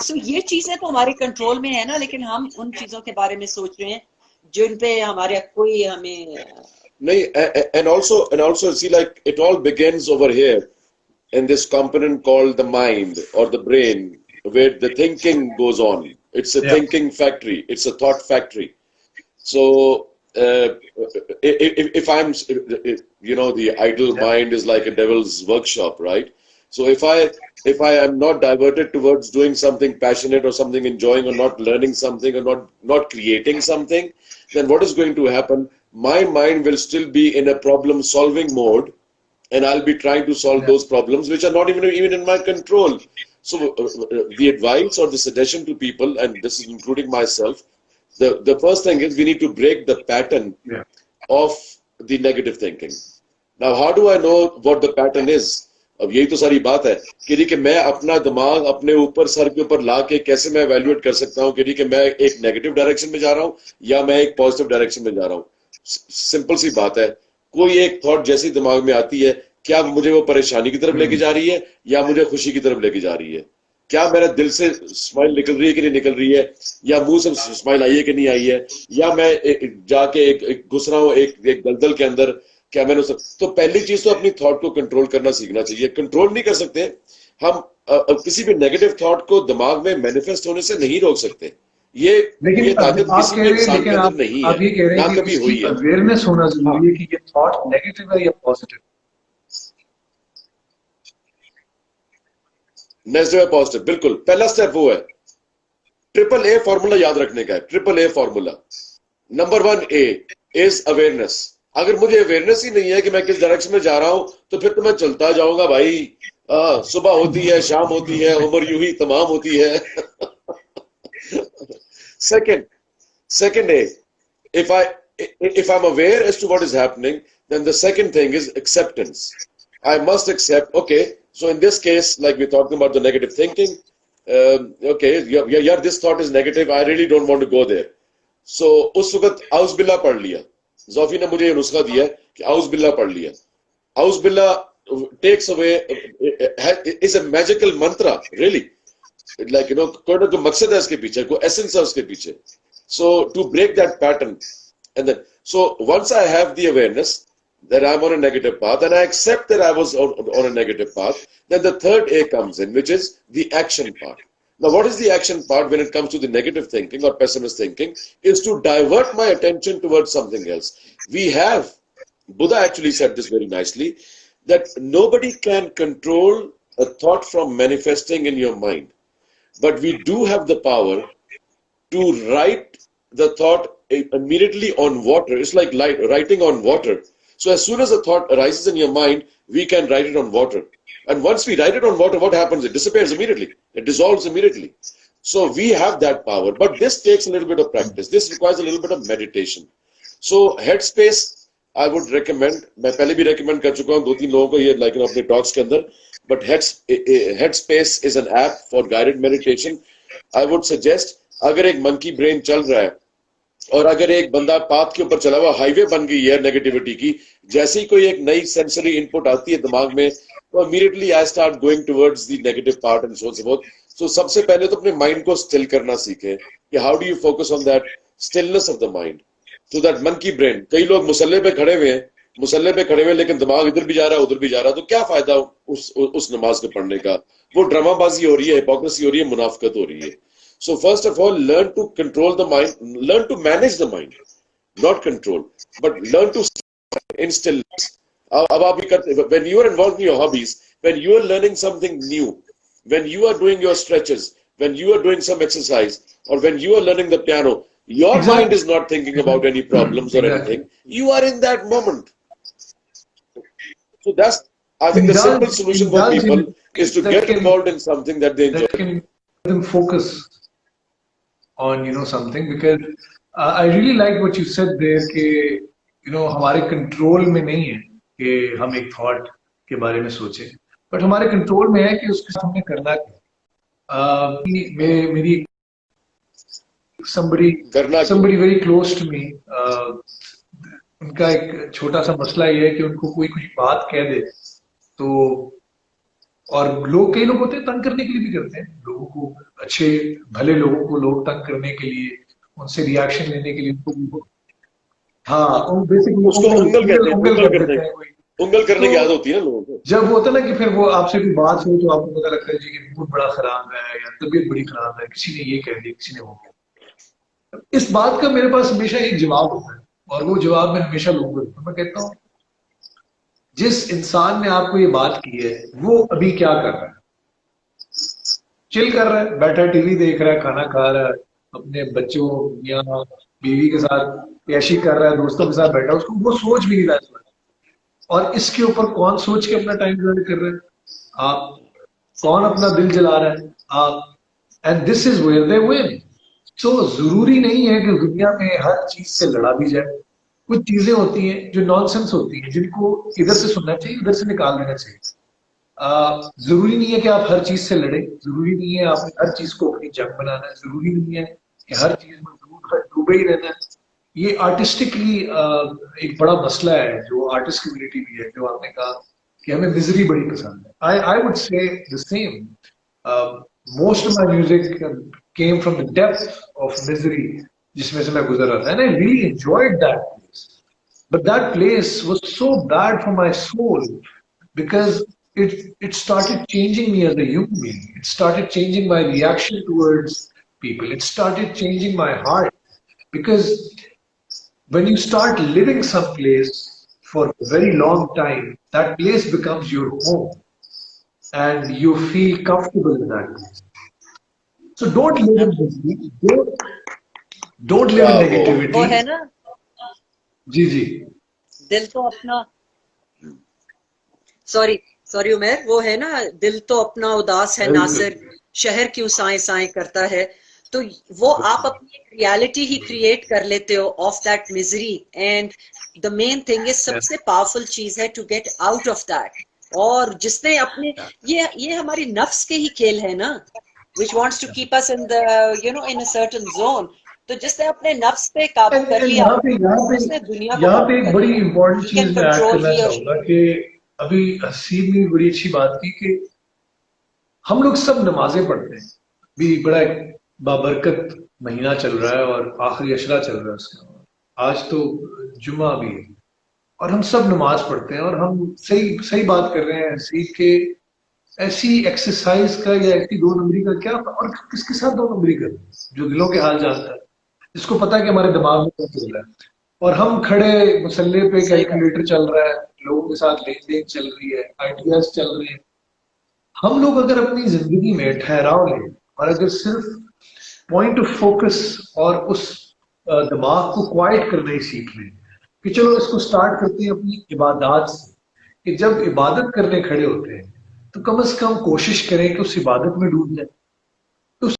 So ये चीजें तो हमारे कंट्रोल में है ना, लेकिन हम उन चीजों के बारे में सोच रहे हैं जिन पे हमारे कोई हमें नहीं, and also see, like, it all begins over here in this component called the mind or the brain, where the thinking goes on. It's a thinking factory. It's a thought factory. So if I'm, the idle mind is like a devil's workshop, right? So if I am not diverted towards doing something passionate or something enjoying, or not learning something, or not creating something, then what is going to happen? My mind will still be in a problem solving mode, and I'll be trying to solve those problems which are not even in my control. So the advice or the suggestion to people, and this is including myself, the first thing is we need to break the pattern of the negative thinking. Now, how do I know what the pattern is? अब यही तो सारी बात है कि मैं अपना दिमाग अपने ऊपर, सर के ऊपर ला के कैसे मैं एवेल्युएट कर सकता हूँ कि मैं एक नेगेटिव डायरेक्शन में जा रहा हूँ या मैं एक पॉजिटिव डायरेक्शन में जा रहा हूँ। सिंपल सी बात है, कोई एक थॉट जैसी दिमाग में आती है, क्या मुझे वो परेशानी की तरफ लेके जा रही है या मुझे खुशी की तरफ लेके जा रही है? क्या मेरा दिल से स्माइल निकल रही है कि नहीं निकल रही है, या मुंह से स्माइल आई है कि नहीं आई है, या मैं जाके एक घुस रहा हूँ एक दलदल के अंदर, क्या मैंने तो पहली चीज तो अपनी थॉट को कंट्रोल करना सीखना चाहिए। कंट्रोल नहीं कर सकते हम, किसी भी नेगेटिव थॉट को दिमाग में मैनिफेस्ट होने से नहीं रोक सकते। ये ताकत किसी भी इंसान के अंदर नहीं है, ना कभी हुई है। अवेयरनेस होना जरूरी है कि ये थॉट नेगेटिव है या पॉजिटिव। नेगेटिव है पॉजिटिव, बिल्कुल पहला स्टेप वो है। ट्रिपल ए फॉर्मूला याद रखने का है। Triple a formula, number 1 A is awareness. अगर मुझे अवेयरनेस ही नहीं है कि मैं किस डायरेक्शन में जा रहा हूं, तो फिर तो मैं चलता जाऊंगा भाई। सुबह होती है, शाम होती है, उम्र यूं ही तमाम होती है। second A, if I'm aware as to what is happening, then the second thing is acceptance. I must accept, okay, so in this case, like we're talking about the negative thinking, okay, yeah, this thought is negative, I really don't want to go there. So उस वक्त आउज़ बिल्ला पढ़ लिया। ज़ोफी ने मुझे ये नुस्खा दिया कि आउज़ बिल्ला पढ़ लिया। आउज़ बिल्ला takes away, is a magical mantra, really. Like, कोई ना कोई मकसद है इसके पीछे, कोई एसेंस है उसके पीछे। So to break that pattern, and then, so once I have the awareness that I'm on a negative path and I accept that I was on a negative path, then the third A comes in, which is the action part. Now, what is the action part when it comes to the negative thinking or pessimist thinking? Is to divert my attention towards something else. Buddha actually said this very nicely, that nobody can control a thought from manifesting in your mind. But we do have the power to write the thought immediately on water. It's like writing on water. So as soon as a thought arises in your mind, we can write it on water. And once we write it on water, what happens? It disappears immediately. It dissolves immediately. So we have that power. But this takes a little bit of practice. This requires a little bit of meditation. So Headspace, I would recommend. मैं पहले भी recommend कर चुका हूँ 2-3 लोगों को ये, like, अपने talks के अंदर. But Headspace is an app for guided meditation. I would suggest, अगर एक monkey brain चल रहा है और अगर एक बंदा पाथ के ऊपर चला हुआ, हाईवे बन गई है नेगेटिविटी की, जैसे ही कोई एक नई सेंसरी इनपुट आती है दिमाग में, तो immediately I start going towards the negative part and so forth. So सबसे पहले तो अपने माइंड को स्टिल करना सीखें कि how do you focus on that stillness of the mind, so that monkey brain. कई लोग मुसल्ले पे खड़े हुए लेकिन दिमाग इधर भी जा रहा है उधर भी जा रहा है, तो क्या फायदा उस नमाज के पढ़ने का? वो ड्रामाबाजी हो रही है, हिपोक्रेसी हो रही है, मुनाफिकत हो रही है। So first of all, learn to control the mind, learn to manage the mind, not control, but learn to in stillness. अब आप भी करते, when you are involved in your hobbies, when you are learning something new, when you are doing your stretches, when you are doing some exercise, or when you are learning the piano, your mind is not thinking about any problems or anything. You are in that moment. So that's, I think the simple solution for people is to get involved in something that they enjoy. That can let them focus on something, because I really like what you said there कि हमारे control में नहीं है कि हम एक thought के बारे में सोचें, बट हमारे कंट्रोल में है कि उसके साथ हमें करना क्या। मेरी somebody very close to me, उनका एक छोटा सा मसला ये है कि उनको कोई कुछ बात कह दे तो, और कई लोग होते हैं तंग करने के लिए भी करते हैं लोगों को, अच्छे भले लोगों को लोग तंग करने के लिए, उनसे रिएक्शन लेने के लिए उनको, हाँ बेसिकली उसको उंगल करते हैं, उंगल करने की तो आदत होती है ना लोगों को। जब होता है ना कि फिर वो आपसे कोई बात हो तो आपको पता लगता है जी कि मूड बड़ा खराब है या तबीयत बड़ी खराब है, किसी ने ये कह दिया, किसी ने वो कह दिया। इस बात का मेरे पास हमेशा एक जवाब होता है, और वो जवाब मैं हमेशा लोगों को देता हूं। मैं कहता हूँ जिस इंसान ने आपको ये बात की है वो अभी क्या कर रहा है, चिल कर रहा है, बैठा टीवी देख रहा है, खाना खा रहा है, अपने बच्चों या बीवी के साथ ऐशी कर रहा है, दोस्तों के साथ बैठा, उसको वो सोच भी नहीं रहा है। और इसके ऊपर कौन सोच के अपना टाइम ज़ाया कर रहा है? आप। कौन अपना दिल जला रहा है? आप। And this is where they win. So जरूरी नहीं है कि दुनिया में हर चीज से लड़ा भी जाए। कुछ चीजें होती हैं जो नॉनसेंस होती हैं, जिनको इधर से सुनना चाहिए, उधर से निकाल देना चाहिए। जरूरी नहीं है कि आप हर चीज से लड़े, जरूरी नहीं है आपने हर चीज को अपनी जंग बनाना है, जरूरी नहीं है कि हर चीज में डूबे ही रहना है। ये आर्टिस्टिकली एक बड़ा मसला है, जो आर्टिस्ट कम्युनिटी भी है, जो आपने कहा कि हमें मिजरी बड़ी पसंद है। I would say the same. Most of my music came from the depth of misery जिसमें से मैं गुजर रहा था, and I really enjoyed that place. But that place was so bad for my soul because it started changing me as a human being. It started changing my reaction towards people. It started changing my heart, because when you start living someplace for a very long time, that place becomes your home and you feel comfortable in that place. So don't live in misery. Don't live in negativity. वो है ना, जी जी, दिल तो अपना, sorry उमेर, वो है ना, दिल तो अपना उदास है नासिर, शहर क्यों साए साए करता है। तो वो आप अपनी एक रियलिटी ही क्रिएट कर लेते हो of that misery, and the main thing is, सबसे पावरफुल चीज है to get out of that. और जिसने अपने, ये हमारी नफ्स के ही खेल है ना, which wants to keep us in the in a certain zone। तो जिसने अपने नफ्स पे काबू कर लिया, उसने दुनिया को यहाँ पे एक बड़ी इम्पोर्टेंट चीज मैं ऐड control करना your- चाहूंगा कि अभी हसीब ने बड़ी अच्छी बात की कि हम लोग सब नमाजें पढ़ते हैं। भी बड़ा एक बाबरकत महीना चल रहा है और आखिरी अशरा चल रहा है उसका, आज तो जुमा भी है, और हम सब नमाज पढ़ते हैं, और हम सही बात कर रहे हैं हसीब के, ऐसी एक्सरसाइज का या ऐसी दो नंबरी का क्या, और किसके साथ दो नंबरी कर, जो दिलों के हाल जानता है, जिसको पता है कि हमारे दिमाग में क्या चल रहा है। और हम खड़े मुसल्ले पे, कैलकुलेटर चल रहा है, लोगों के साथ लेन देन चल रही है, आइडियाज चल रहे हैं। हम लोग अगर अपनी जिंदगी में ठहराव लें और अगर सिर्फ पॉइंट ऑफ फोकस और उस दिमाग को क्वाइट करना ही सीख लें कि चलो इसको स्टार्ट करते हैं अपनी इबादत से, कि जब इबादत करने खड़े होते हैं तो कम से कम कोशिश करें कि उस इबादत में डूब जाए।